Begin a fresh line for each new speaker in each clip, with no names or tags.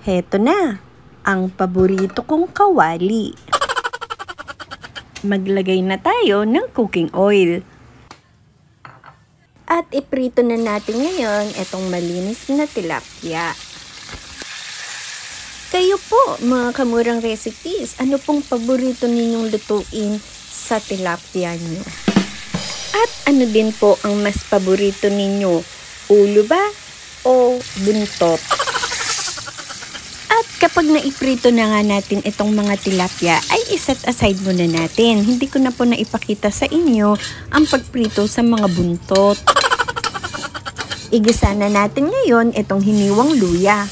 Heto na, ang paborito kong kawali. Maglagay na tayo ng cooking oil. At iprito na natin ngayon itong malinis na tilapia. Kayo po, mga kamurang recipes, ano pong paborito ninyong lutuin sa tilapia nyo? At ano din po ang mas paborito ninyo? Ulo ba o buntot? At kapag naiprito na nga natin itong mga tilapia, ay iset aside muna natin. Hindi ko na po naipakita sa inyo ang pagprito sa mga buntot. Igisa na natin ngayon itong hiniwang luya.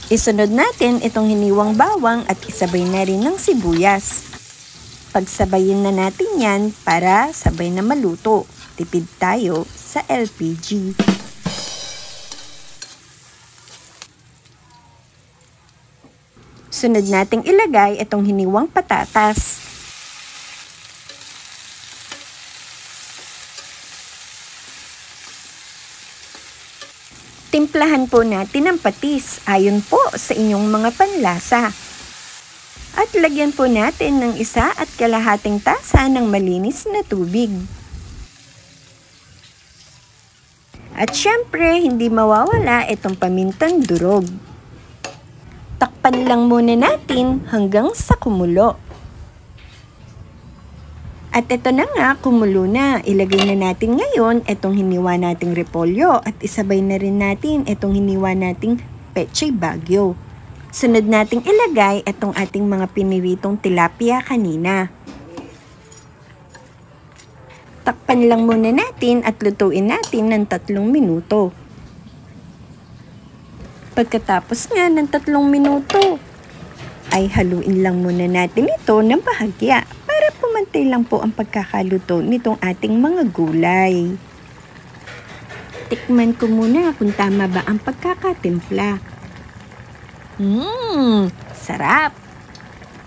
Isunod natin itong hiniwang bawang at isabay na rin ng sibuyas. Pagsabayin na natin yan para sabay na maluto. Tipid tayo sa LPG. Sunod nating ilagay itong hiniwang patatas. Timplahan po natin ang patis ayon po sa inyong mga panlasa. At lagyan po natin ng 1.5 tasa ng malinis na tubig. At syempre, hindi mawawala itong pamintang durog. Takpan lang muna natin hanggang sa kumulo. At ito na nga, kumulo na. Ilagay na natin ngayon itong hiniwa nating repolyo at isabay na rin natin itong hiniwa nating pechay bagyo. Sunod nating ilagay itong ating mga piniritong tilapia kanina. Takpan lang muna natin at lutuin natin ng 3 minuto. Pagkatapos nga ng 3 minuto, ay haluin lang muna natin ito ng bahagya para pumantay lang po ang pagkakaluto nitong ating mga gulay. Tikman ko muna kung tama ba ang pagkakatimpla. Sarap!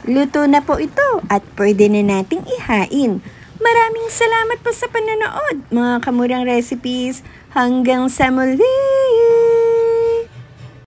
Luto na po ito at pwede na nating ihain. Maraming salamat po sa panonood, mga kamurang recipes. Hanggang sa muli!